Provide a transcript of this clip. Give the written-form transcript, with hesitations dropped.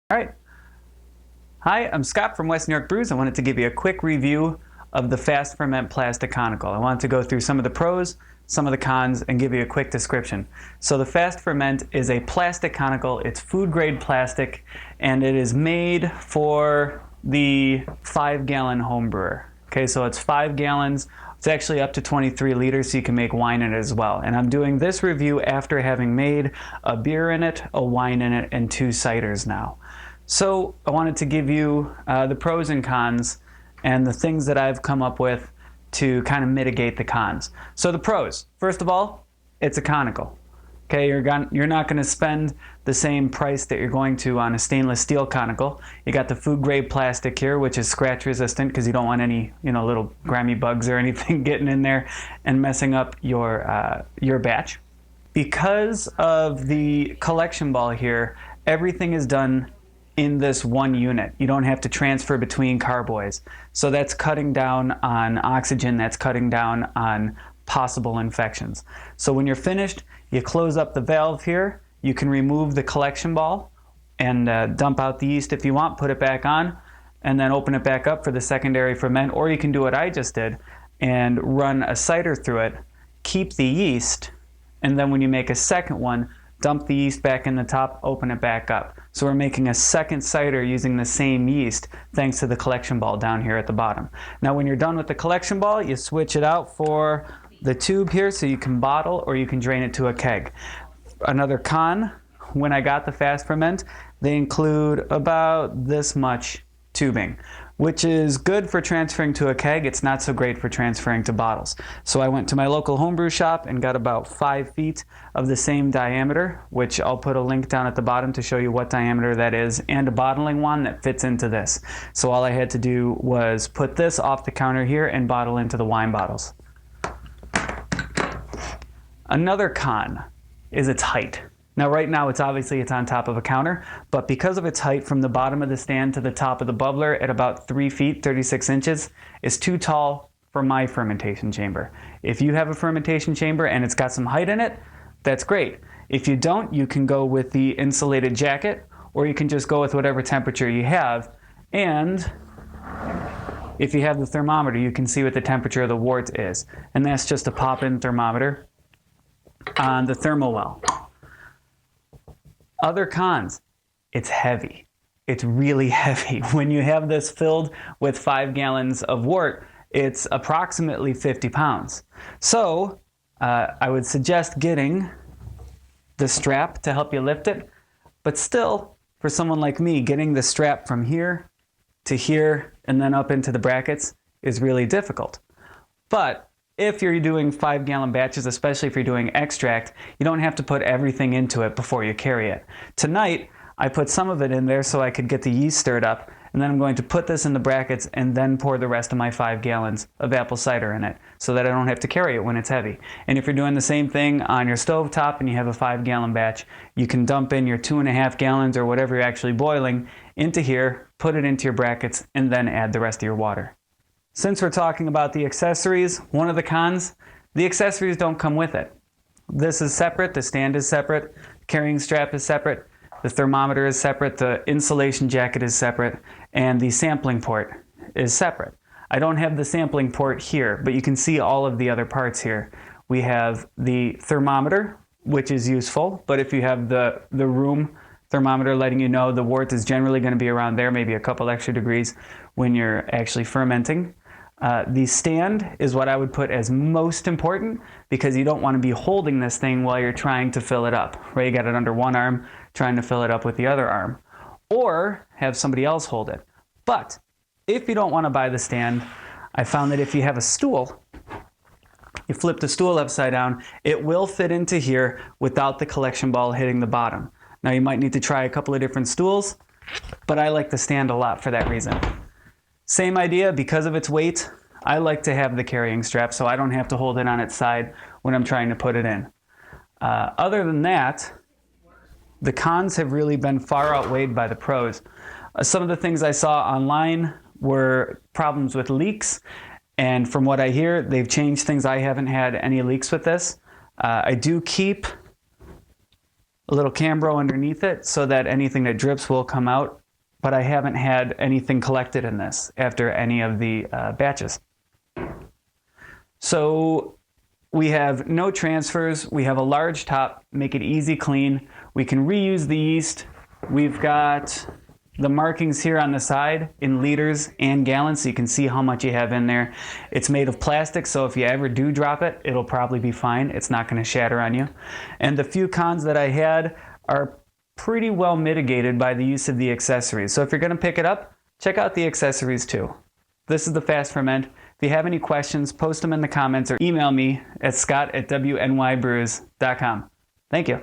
All right. Hi, I'm Scott from West New York Brews. I wanted to give you a quick review of the FastFerment plastic conical. I wanted to go through some of the pros, some of the cons, and give you a quick description. So the FastFerment is a plastic conical. It's food grade plastic, and it is made for the 5-gallon home brewer. Okay, so it's 5 gallons. It's actually up to 23 liters, so you can make wine in it as well. And I'm doing this review after having made a beer in it, a wine in it, and 2 ciders now. So I wanted to give you the pros and cons and the things that I've come up with to kind of mitigate the cons. So the pros, first of all, it's a conical. Okay, you're not going to spend the same price that you're going to on a stainless steel conical. You got the food grade plastic here, which is scratch resistant because you don't want any little grimy bugs or anything getting in there and messing up your batch. Because of the collection ball here, everything is done in this one unit. You don't have to transfer between carboys. So that's cutting down on oxygen, that's cutting down on possible infections. So when you're finished, you close up the valve here, you can remove the collection ball and dump out the yeast if you want, put it back on, and then open it back up for the secondary ferment, or you can do what I just did and run a cider through it, keep the yeast, and then when you make a second one, dump the yeast back in the top, open it back up. So we're making a second cider using the same yeast thanks to the collection ball down here at the bottom. Now when you're done with the collection ball, you switch it out for the tube here so you can bottle or you can drain it to a keg. Another con, when I got the FastFerment, they include about this much tubing, which is good for transferring to a keg. It's not so great for transferring to bottles. So I went to my local homebrew shop and got about 5 feet of the same diameter, which I'll put a link down at the bottom to show you what diameter that is, and a bottling one that fits into this. So all I had to do was put this off the counter here and bottle into the wine bottles. Another con is its height. Now right now it's on top of a counter, but because of its height from the bottom of the stand to the top of the bubbler at about 3 feet, 36 inches, is too tall for my fermentation chamber. If you have a fermentation chamber and it's got some height in it, that's great. If you don't, you can go with the insulated jacket, or you can just go with whatever temperature you have. And if you have the thermometer, you can see what the temperature of the wort is. And that's just a pop-in thermometer on the thermal well. Other cons, it's heavy. It's really heavy. When you have this filled with 5 gallons of wort, it's approximately 50 pounds. So I would suggest getting the strap to help you lift it, but still, for someone like me, getting the strap from here to here and then up into the brackets is really difficult. But if you're doing 5-gallon batches, especially if you're doing extract, you don't have to put everything into it before you carry it. Tonight, I put some of it in there so I could get the yeast stirred up, and then I'm going to put this in the brackets and then pour the rest of my 5 gallons of apple cider in it so that I don't have to carry it when it's heavy. And if you're doing the same thing on your stovetop and you have a 5-gallon batch, you can dump in your 2.5 gallons or whatever you're actually boiling into here, put it into your brackets, and then add the rest of your water. Since we're talking about the accessories, one of the cons, the accessories don't come with it. This is separate, the stand is separate, the carrying strap is separate, the thermometer is separate, the insulation jacket is separate, and the sampling port is separate. I don't have the sampling port here, but you can see all of the other parts here. We have the thermometer, which is useful, but if you have the room thermometer letting you know the wort is generally going to be around there, maybe a couple extra degrees when you're actually fermenting. The stand is what I would put as most important because you don't want to be holding this thing while you're trying to fill it up, right? You got it under one arm, trying to fill it up with the other arm, or have somebody else hold it. But if you don't want to buy the stand, I found that if you have a stool, you flip the stool upside down, it will fit into here without the collection ball hitting the bottom. Now you might need to try a couple of different stools, but I like the stand a lot for that reason. Same idea, because of its weight, I like to have the carrying strap so I don't have to hold it on its side when I'm trying to put it in. Other than that, the cons have really been far outweighed by the pros. Some of the things I saw online were problems with leaks, and from what I hear, they've changed things. I haven't had any leaks with this. I do keep a little Cambro underneath it so that anything that drips will come out, but I haven't had anything collected in this after any of the batches. So we have no transfers. We have a large top, make it easy clean. We can reuse the yeast. We've got the markings here on the side in liters and gallons, so you can see how much you have in there. It's made of plastic, so if you ever do drop it, it'll probably be fine. It's not going to shatter on you. And the few cons that I had are pretty well mitigated by the use of the accessories. So if you're going to pick it up, check out the accessories too. This is the FastFerment. If you have any questions, post them in the comments or email me at scott@wnybrewers.com. Thank you.